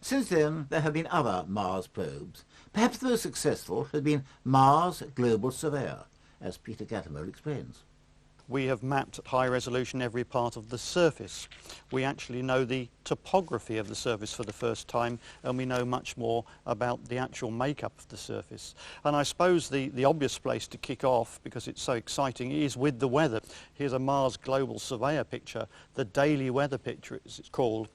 Since then, there have been other Mars probes. Perhaps the most successful has been Mars Global Surveyor, as Peter Gattermole explains. We have mapped at high resolution every part of the surface. We actually know the topography of the surface for the first time, and we know much more about the actual makeup of the surface. And I suppose the obvious place to kick off, because it's so exciting, is with the weather. Here's a Mars Global Surveyor picture, the daily weather picture as it's called.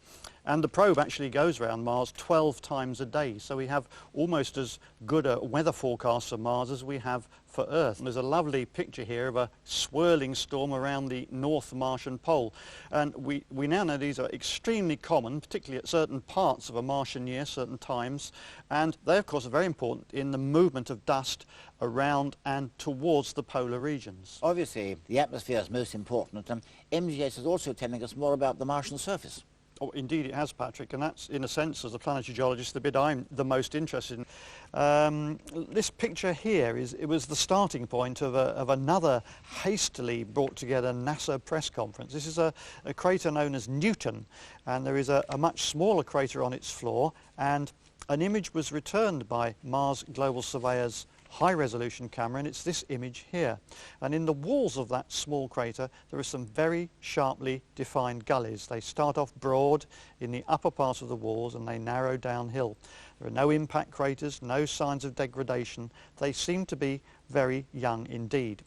And the probe actually goes around Mars 12 times a day, so we have almost as good a weather forecast for Mars as we have for Earth. And there's a lovely picture here of a swirling storm around the North Martian pole. And we now know these are extremely common, particularly at certain parts of a Martian year, certain times. And they, of course, are very important in the movement of dust around and towards the polar regions. Obviously, the atmosphere is most important, and MGS is also telling us more about the Martian surface. Oh, indeed it has, Patrick, and that's, in a sense, as a planetary geologist, the bit I'm the most interested in. This picture here it was the starting point of another hastily brought together NASA press conference. This is a crater known as Newton, and there is a much smaller crater on its floor, and an image was returned by Mars Global Surveyor's high-resolution camera, and it's this image here. And in the walls of that small crater there are some very sharply defined gullies. They start off broad in the upper part of the walls and they narrow downhill. There are no impact craters, no signs of degradation. They seem to be very young indeed.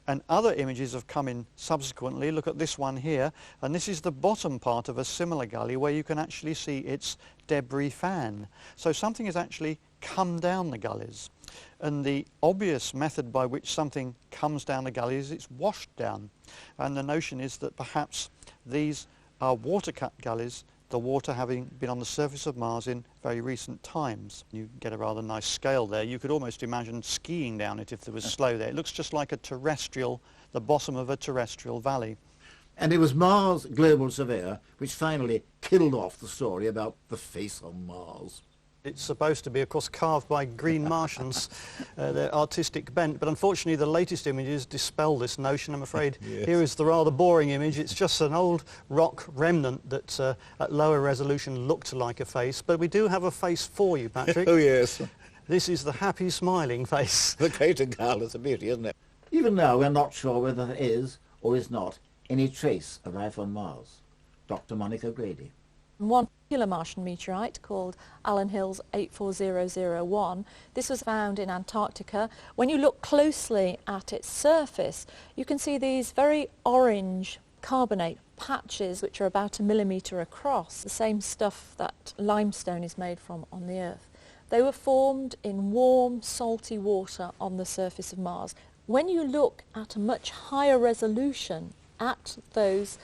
And other images have come in subsequently. Look at this one here, and this is the bottom part of a similar gully where you can actually see its debris fan. So something has actually come down the gullies. And the obvious method by which something comes down the gully is it's washed down. And the notion is that perhaps these are water-cut gullies, the water having been on the surface of Mars in very recent times. You get a rather nice scale there. You could almost imagine skiing down it if there was snow there. It looks just like the bottom of a terrestrial valley. And it was Mars Global Surveyor which finally killed off the story about the face on Mars. It's supposed to be, of course, carved by green Martians, their artistic bent, but unfortunately the latest images dispel this notion, I'm afraid. Yes. Here is the rather boring image. It's just an old rock remnant that at lower resolution looked like a face, but we do have a face for you, Patrick. Oh, yes. This is the happy, smiling face. The crater gull is a beauty, isn't it? Even now we're not sure whether there is, or is not, any trace of life on Mars. Dr. Monica Grady. One particular Martian meteorite called Allen Hills 84001. This was found in Antarctica. When you look closely at its surface, you can see these very orange carbonate patches which are about 1 millimetre across, the same stuff that limestone is made from on the Earth. They were formed in warm, salty water on the surface of Mars. When you look at a much higher resolution at those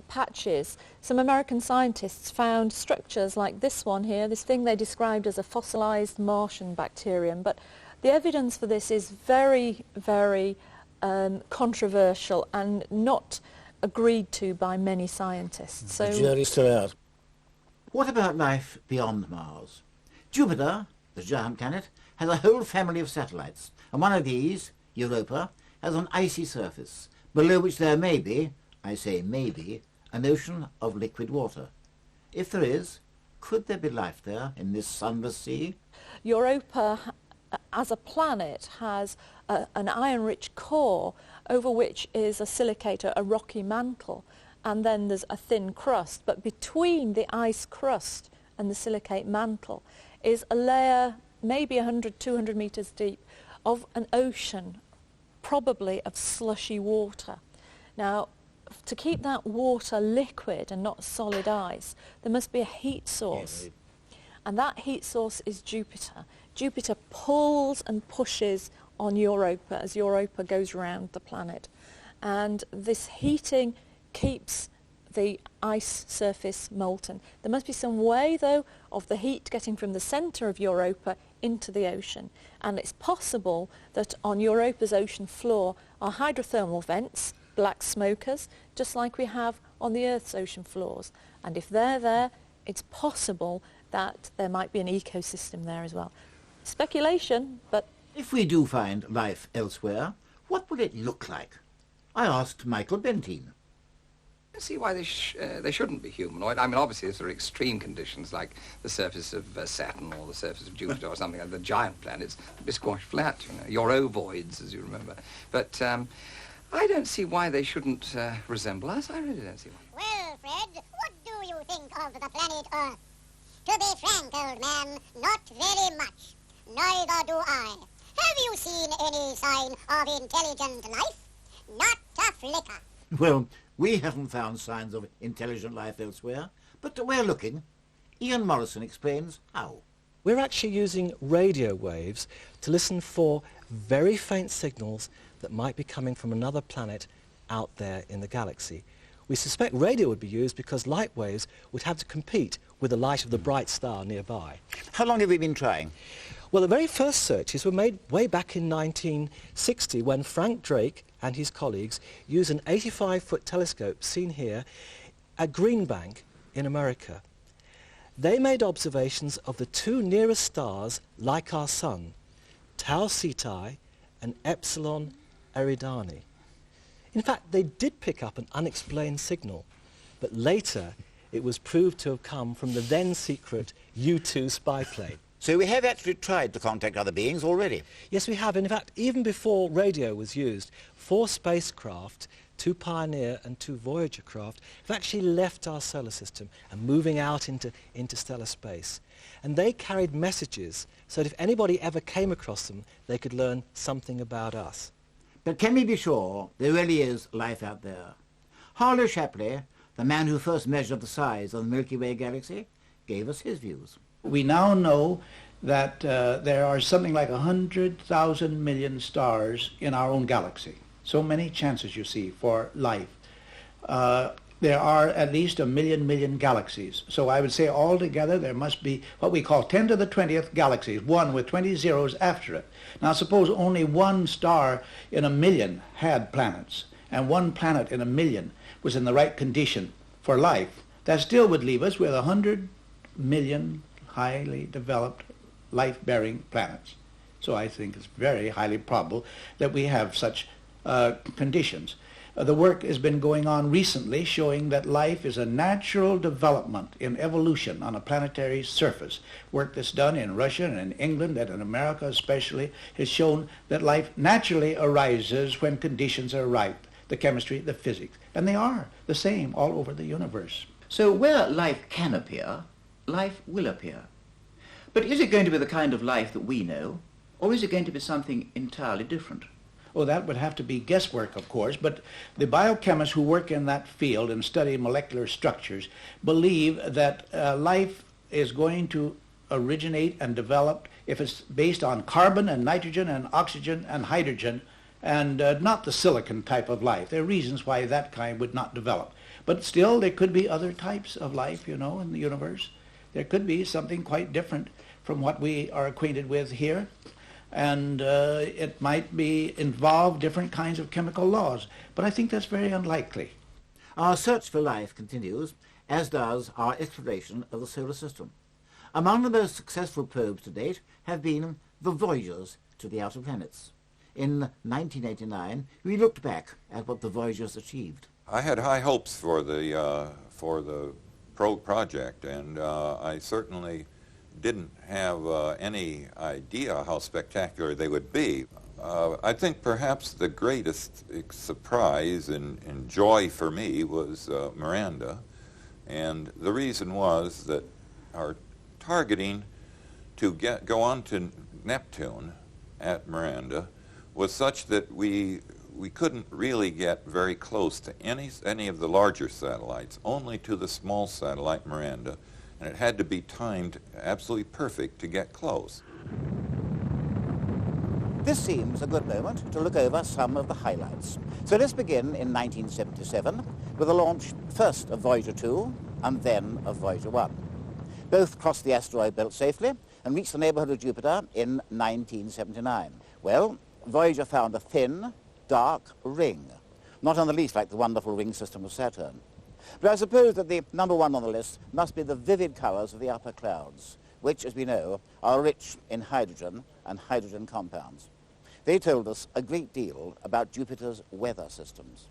patches, some American scientists found structures like this one here, this thing they described as a fossilized Martian bacterium, but the evidence for this is very, very controversial and not agreed to by many scientists. So the jury's still out. What about life beyond Mars? Jupiter, the giant planet, has a whole family of satellites, and one of these, Europa, has an icy surface, below which there may be, I say maybe, an ocean of liquid water. If there is, could there be life there in this sunless sea? Europa, as a planet, has an iron-rich core over which is a silicate, a rocky mantle, and then there's a thin crust. But between the ice crust and the silicate mantle is a layer, maybe 100, 200 metres deep, of an ocean, probably of slushy water. Now, to keep that water liquid and not solid ice, there must be a heat source. And that heat source is Jupiter. Jupiter pulls and pushes on Europa as Europa goes around the planet. And this heating keeps the ice surface molten. There must be some way, though, of the heat getting from the centre of Europa into the ocean. And it's possible that on Europa's ocean floor are hydrothermal vents, black smokers, just like we have on the Earth's ocean floors. And if they're there, it's possible that there might be an ecosystem there as well. Speculation, but... If we do find life elsewhere, what will it look like? I asked Michael Benteen. See why they shouldn't be humanoid. I mean, obviously, if there are extreme conditions like the surface of Saturn or the surface of Jupiter or something like the giant planets, they'd be squashed flat, you know, your ovoids, as you remember. But I don't see why they shouldn't resemble us. I really don't see why. Well, Fred, what do you think of the planet Earth? To be frank, old man, not very much. Neither do I. Have you seen any sign of intelligent life? Not a flicker. Well, we haven't found signs of intelligent life elsewhere, but we're looking. Ian Morrison explains how. We're actually using radio waves to listen for very faint signals that might be coming from another planet out there in the galaxy. We suspect radio would be used because light waves would have to compete with the light of the bright star nearby. How long have we been trying? Well, the very first searches were made way back in 1960 when Frank Drake and his colleagues used an 85-foot telescope seen here at Green Bank in America. They made observations of the two nearest stars like our Sun, Tau Ceti and Epsilon Eridani. In fact, they did pick up an unexplained signal, but later it was proved to have come from the then secret U-2 spy plane. So we have actually tried to contact other beings already. Yes, we have. In fact, even before radio was used, 4 spacecraft, 2 Pioneer and 2 Voyager craft, have actually left our solar system and moving out into interstellar space. And they carried messages so that if anybody ever came across them, they could learn something about us. But can we be sure there really is life out there? Harlow Shapley, the man who first measured the size of the Milky Way galaxy, gave us his views. We now know that there are something like 100,000 million stars in our own galaxy. So many chances, you see, for life. There are at least 1 million galaxies. So I would say altogether there must be what we call 10 to the 20th galaxies, one with 20 zeros after it. Now suppose only one star in 1 million had planets, and one planet in 1 million was in the right condition for life. That still would leave us with 100 million highly developed life-bearing planets. So I think it's very highly probable that we have such conditions. The work has been going on recently showing that life is a natural development in evolution on a planetary surface. Work that's done in Russia and in England and in America especially has shown that life naturally arises when conditions are ripe, the chemistry, the physics, and they are the same all over the universe. So where life can appear, life will appear. But is it going to be the kind of life that we know, or is it going to be something entirely different? Oh, that would have to be guesswork, of course, but the biochemists who work in that field and study molecular structures believe that life is going to originate and develop if it's based on carbon and nitrogen and oxygen and hydrogen and not the silicon type of life. There are reasons why that kind would not develop. But still, there could be other types of life, you know, in the universe. There could be something quite different from what we are acquainted with here. And it might involve different kinds of chemical laws. But I think that's very unlikely. Our search for life continues, as does our exploration of the solar system. Among the most successful probes to date have been the Voyagers to the outer planets. In 1989, we looked back at what the Voyagers achieved. I had high hopes for the probe project, and I certainly didn't have any idea how spectacular they would be. I think perhaps the greatest surprise and joy for me was Miranda, and the reason was that our targeting to go on to Neptune at Miranda was such that we couldn't really get very close to any of the larger satellites, only to the small satellite Miranda, and it had to be timed absolutely perfect to get close. This seems a good moment to look over some of the highlights. So let's begin in 1977 with the launch first of Voyager 2 and then of Voyager 1. Both crossed the asteroid belt safely and reached the neighborhood of Jupiter in 1979. Well, Voyager found a thin, dark ring, not in the least like the wonderful ring system of Saturn. But I suppose that the number one on the list must be the vivid colors of the upper clouds, which, as we know, are rich in hydrogen and hydrogen compounds. They told us a great deal about Jupiter's weather systems.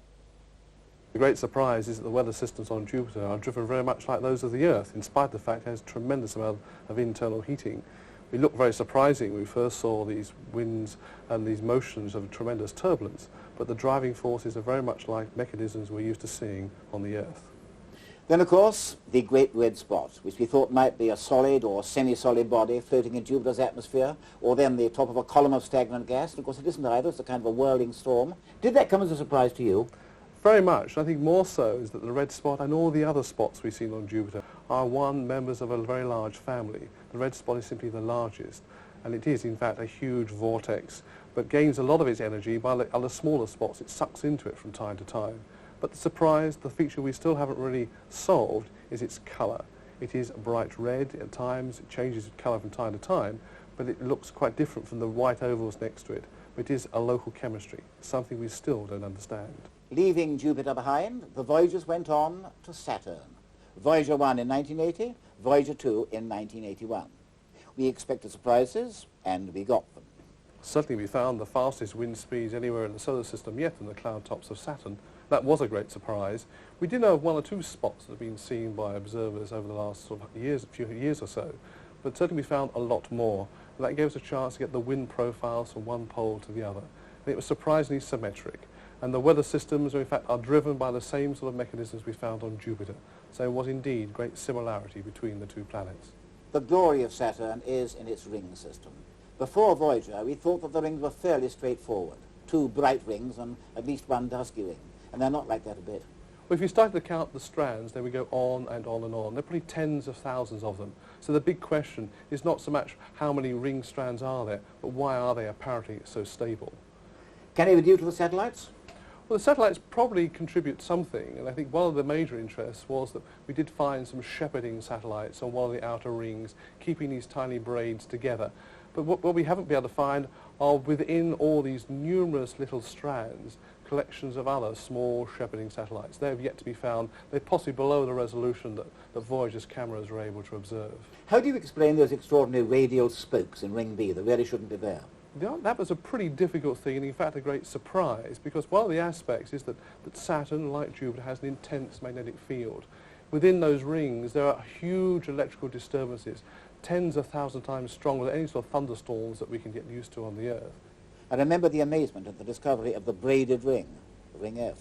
The great surprise is that the weather systems on Jupiter are driven very much like those of the Earth, in spite of the fact it has a tremendous amount of internal heating. We looked very surprising when we first saw these winds and these motions of tremendous turbulence, but the driving forces are very much like mechanisms we're used to seeing on the Earth. Then, of course, the Great Red Spot, which we thought might be a solid or semi-solid body floating in Jupiter's atmosphere, or then the top of a column of stagnant gas. And of course, it isn't either. It's a kind of a whirling storm. Did that come as a surprise to you? Very much. I think more so is that the red spot and all the other spots we've seen on Jupiter are members of a very large family. The red spot is simply the largest, and it is in fact a huge vortex, but gains a lot of its energy by the other smaller spots. It sucks into it from time to time. But the surprise, the feature we still haven't really solved, is its colour. It is bright red at times, it changes its colour from time to time, but it looks quite different from the white ovals next to it. It is a local chemistry, something we still don't understand. Leaving Jupiter behind, the Voyagers went on to Saturn. Voyager 1 in 1980, Voyager 2 in 1981. We expected surprises, and we got them. Certainly we found the fastest wind speeds anywhere in the solar system yet in the cloud tops of Saturn. That was a great surprise. We did know of one or two spots that have been seen by observers over the last few years or so, but certainly we found a lot more. And that gave us a chance to get the wind profiles from one pole to the other. And it was surprisingly symmetric. And the weather systems, in fact, are driven by the same sort of mechanisms we found on Jupiter. So there was indeed great similarity between the two planets. The glory of Saturn is in its ring system. Before Voyager, we thought that the rings were fairly straightforward. 2 bright rings and at least 1 dusky ring. And they're not like that a bit. Well, if you start to count the strands, then we go on and on and on. There are probably tens of thousands of them. So the big question is not so much how many ring strands are there, but why are they apparently so stable? Can it be due to the satellites? Well, the satellites probably contribute something, and I think one of the major interests was that we did find some shepherding satellites on one of the outer rings, keeping these tiny braids together. But what we haven't been able to find are within all these numerous little strands, collections of other small shepherding satellites. They have yet to be found. They're possibly below the resolution that Voyager's cameras were able to observe. How do you explain those extraordinary radial spokes in Ring B that really shouldn't be there? That was a pretty difficult thing, and in fact a great surprise, because one of the aspects is that Saturn, like Jupiter, has an intense magnetic field. Within those rings there are huge electrical disturbances, tens of thousands times stronger than any sort of thunderstorms that we can get used to on the Earth. I remember the amazement at the discovery of the braided ring, Ring F.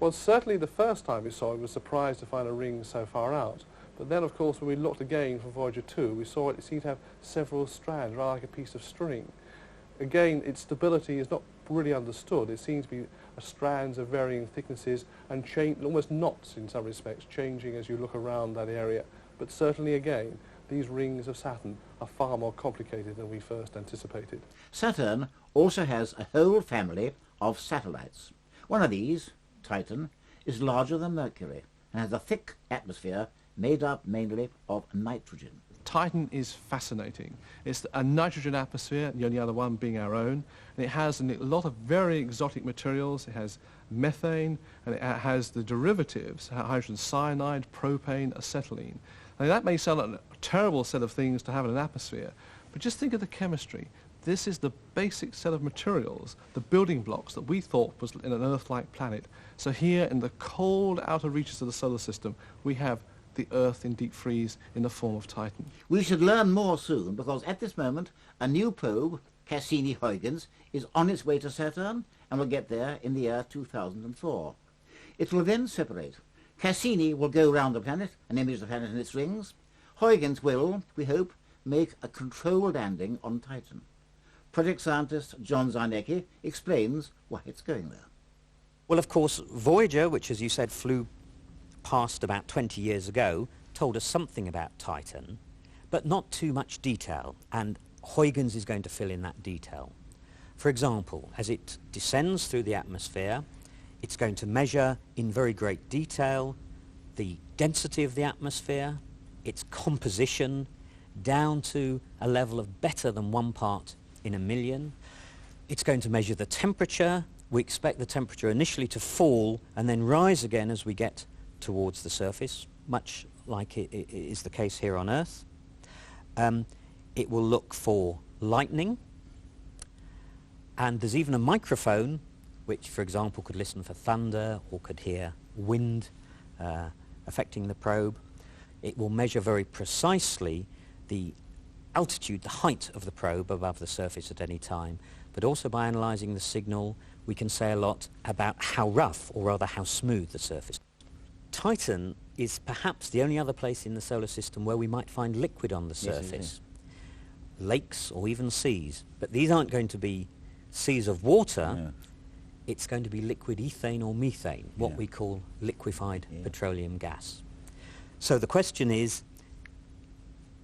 Well, certainly the first time we saw it, we were surprised to find a ring so far out. But then, of course, when we looked again for Voyager 2, we saw it seemed to have several strands, rather like a piece of string. Again, its stability is not really understood. It seems to be strands of varying thicknesses and almost knots in some respects, changing as you look around that area. But certainly, again, these rings of Saturn are far more complicated than we first anticipated. Saturn also has a whole family of satellites. One of these, Titan, is larger than Mercury and has a thick atmosphere made up mainly of nitrogen. Titan is fascinating. It's a nitrogen atmosphere, the only other one being our own, and it has a lot of very exotic materials. It has methane, and it has the derivatives, hydrogen cyanide, propane, acetylene. Now, that may sound like a terrible set of things to have in an atmosphere, but just think of the chemistry. This is the basic set of materials, the building blocks that we thought was in an Earth-like planet. So here in the cold outer reaches of the solar system, we have the Earth in deep freeze in the form of Titan. We should learn more soon, because at this moment a new probe, Cassini-Huygens, is on its way to Saturn and will get there in the year 2004. It will then separate. Cassini will go round the planet and image the planet and its rings. Huygens will, we hope, make a controlled landing on Titan. Project scientist John Zarnecki explains why it's going there. Well, of course, Voyager, which, as you said, flew past about 20 years ago, told us something about Titan, but not too much detail, and Huygens is going to fill in that detail. For example, as it descends through the atmosphere, it's going to measure in very great detail the density of the atmosphere, its composition, down to a level of better than 1 part in a million. It's going to measure the temperature. We expect the temperature initially to fall and then rise again as we get towards the surface, much like it is the case here on Earth. It will look for lightning, and there's even a microphone which, for example, could listen for thunder or could hear wind affecting the probe. It will measure very precisely the altitude, the height of the probe above the surface at any time, but also by analysing the signal we can say a lot about how rough, or rather how smooth, the surface. Titan is perhaps the only other place in the solar system where we might find liquid on the surface. Lakes or even seas, but these aren't going to be seas of water. No. It's going to be liquid ethane or methane, what we call liquefied petroleum gas. So the question is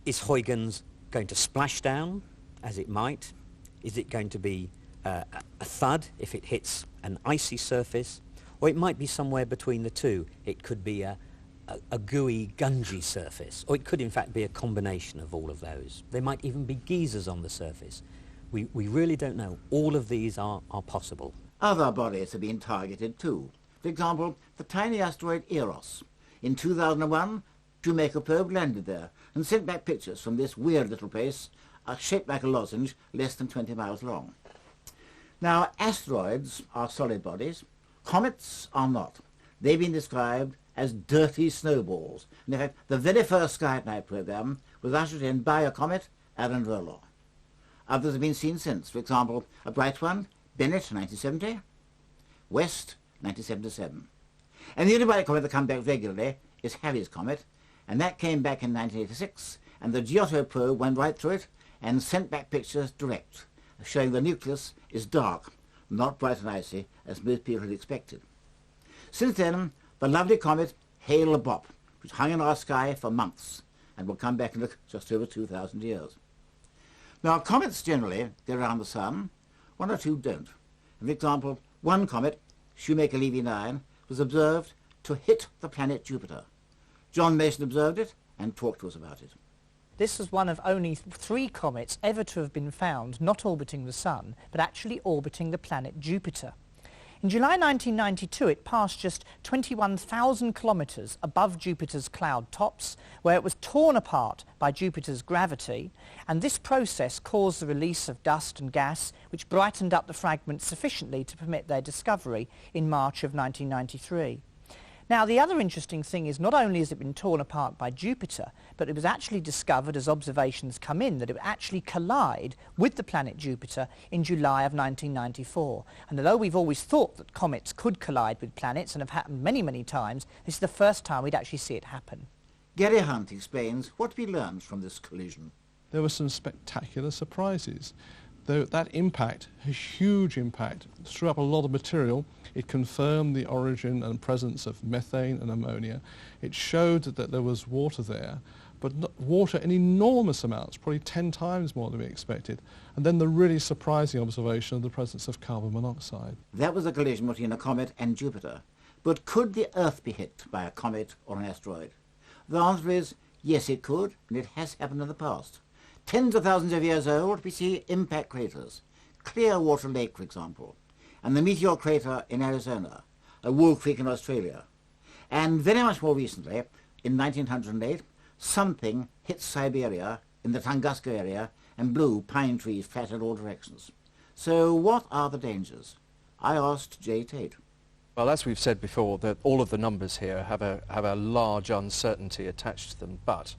Huygens going to splash down, as it might? Is it going to be a thud if it hits an icy surface? Or it might be somewhere between the two. It could be a gooey, gungy surface, or it could in fact be a combination of all of those. There might even be geysers on the surface. We really don't know. All of these are possible. Other bodies have been targeted too. For example, the tiny asteroid Eros. In 2001, Shoemaker probe landed there and sent back pictures from this weird little place, shaped like a lozenge, less than 20 miles long. Now, asteroids are solid bodies. Comets are not. They've been described as dirty snowballs. And in fact, the very first Sky at Night program was ushered in by a comet, Aaron Roloff. Others have been seen since. For example, a bright one, Bennett, 1970, West, 1977. And the only bright comet that comes back regularly is Halley's Comet, and that came back in 1986, and the Giotto probe went right through it and sent back pictures direct, showing the nucleus is dark, not bright and icy, as most people had expected. Since then, the lovely comet Hale-Bopp, which hung in our sky for months, and will come back in just over 2,000 years. Now, comets generally go around the sun, one or two don't. For example, one comet, Shoemaker-Levy 9, was observed to hit the planet Jupiter. John Mason observed it and talked to us about it. This was one of only 3 comets ever to have been found not orbiting the Sun, but actually orbiting the planet Jupiter. In July 1992, it passed just 21,000 kilometres above Jupiter's cloud tops, where it was torn apart by Jupiter's gravity, and this process caused the release of dust and gas, which brightened up the fragments sufficiently to permit their discovery in March of 1993. Now, the other interesting thing is not only has it been torn apart by Jupiter, but it was actually discovered as observations come in that it would actually collide with the planet Jupiter in July of 1994. And although we've always thought that comets could collide with planets and have happened many, many times, this is the first time we'd actually see it happen. Gary Hunt explains what we learned from this collision. There were some spectacular surprises. That impact, a huge impact, threw up a lot of material. It confirmed the origin and presence of methane and ammonia. It showed that there was water there, but water in enormous amounts, probably 10 times more than we expected. And then the really surprising observation of the presence of carbon monoxide. That was a collision between a comet and Jupiter. But could the Earth be hit by a comet or an asteroid? The answer is yes, it could, and it has happened in the past. Tens of thousands of years old, we see impact craters. Clearwater Lake, for example, and the Meteor Crater in Arizona, a Wool Creek in Australia. And very much more recently, in 1908, something hit Siberia in the Tunguska area and blew pine trees flat in all directions. So what are the dangers? I asked Jay Tate. Well, as we've said before, that all of the numbers here have a large uncertainty attached to them, but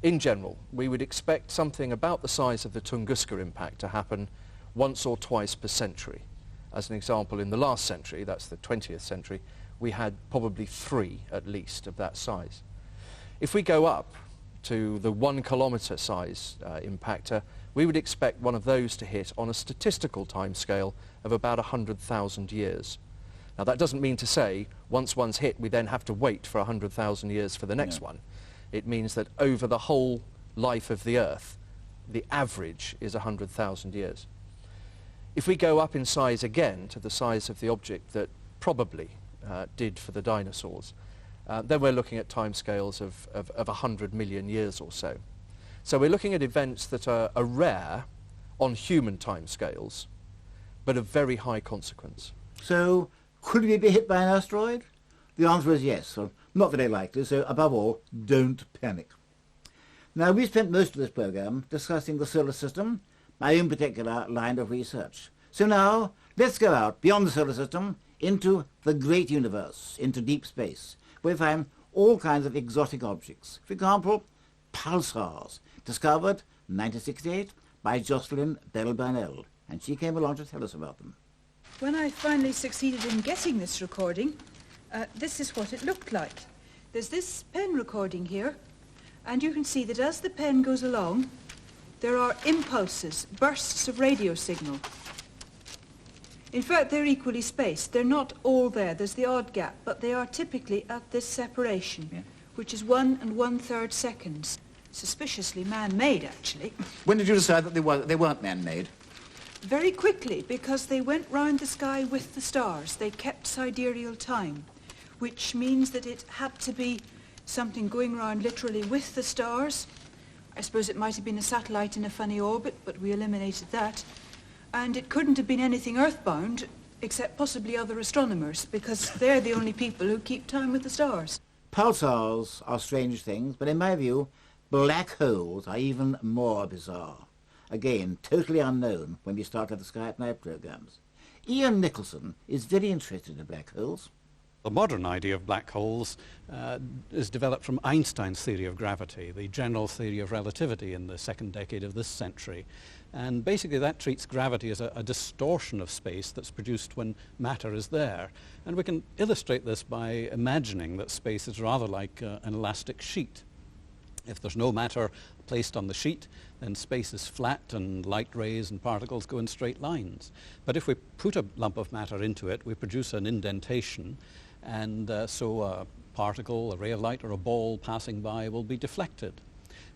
in general, we would expect something about the size of the Tunguska impact to happen once or twice per century. As an example, in the last century, that's the 20th century, we had probably 3 at least of that size. If we go up to the 1 kilometre size impactor, we would expect one of those to hit on a statistical timescale of about 100,000 years. Now, that doesn't mean to say once one's hit, we then have to wait for 100,000 years for the next one. It means that over the whole life of the Earth, the average is 100,000 years. If we go up in size again to the size of the object that probably did for the dinosaurs, then we're looking at timescales of 100 million years or so. So we're looking at events that are rare on human timescales, but of very high consequence. So, could we be hit by an asteroid? The answer is yes, so not very likely, so above all, don't panic. Now, we spent most of this programme discussing the solar system, my own particular line of research. So now, let's go out beyond the solar system into the great universe, into deep space, where we find all kinds of exotic objects. For example, pulsars, discovered in 1968 by Jocelyn Bell-Burnell, and she came along to tell us about them. When I finally succeeded in getting this recording, this is what it looked like. There's this pen recording here, and you can see that as the pen goes along, there are impulses, bursts of radio signal. In fact, they're equally spaced. They're not all there. There's the odd gap, but they are typically at this separation, which is 1 1/3 seconds. Suspiciously man-made, actually. When did you decide that they weren't man-made? Very quickly, because they went round the sky with the stars. They kept sidereal time, which means that it had to be something going round literally with the stars. I suppose it might have been a satellite in a funny orbit, but we eliminated that. And it couldn't have been anything earthbound, except possibly other astronomers, because they're the only people who keep time with the stars. Pulsars are strange things, but in my view, black holes are even more bizarre. Again, totally unknown when we start at the Sky at Night programs. Ian Nicholson is very interested in black holes. The modern idea of black holes is developed from Einstein's theory of gravity, the general theory of relativity in the second decade of this century. And basically that treats gravity as a distortion of space that's produced when matter is there. And we can illustrate this by imagining that space is rather like an elastic sheet. If there's no matter placed on the sheet, then space is flat and light rays and particles go in straight lines. But if we put a lump of matter into it, we produce an indentation, and so a particle, a ray of light, or a ball passing by will be deflected.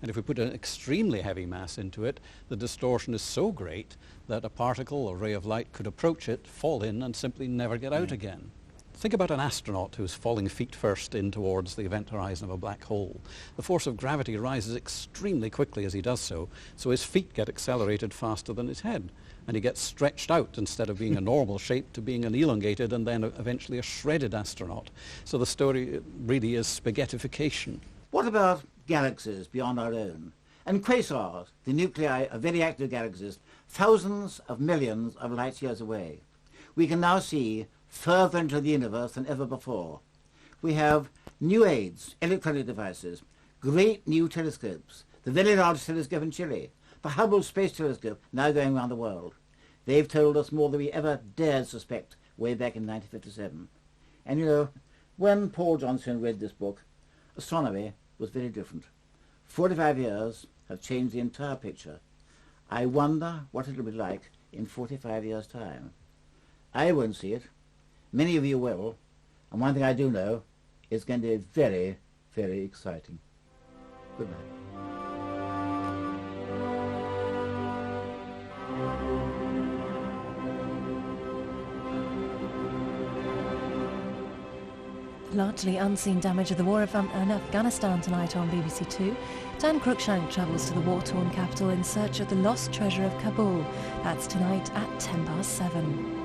And if we put an extremely heavy mass into it, the distortion is so great that a particle or ray of light could approach it, fall in, and simply never get out again. Think about an astronaut who's falling feet first in towards the event horizon of a black hole. The force of gravity rises extremely quickly as he does so his feet get accelerated faster than his head, and he gets stretched out instead of being a normal shape to being an elongated and then eventually a shredded astronaut. So the story really is spaghettification. What about galaxies beyond our own? And quasars, the nuclei of very active galaxies, thousands of millions of light years away. We can now see further into the universe than ever before. We have new aids, electronic devices, great new telescopes, the very large telescope in Chile, the Hubble Space Telescope now going around the world. They've told us more than we ever dared suspect way back in 1957. And you know, when Paul Johnson read this book, astronomy was very different. 45 years have changed the entire picture. I wonder what it'll be like in 45 years' time. I won't see it. Many of you will, and one thing I do know, it's going to be very, very exciting. Good night. Largely unseen damage of the war in Afghanistan tonight on BBC Two. Dan Cruikshank travels to the war-torn capital in search of the lost treasure of Kabul. That's tonight at 7:10.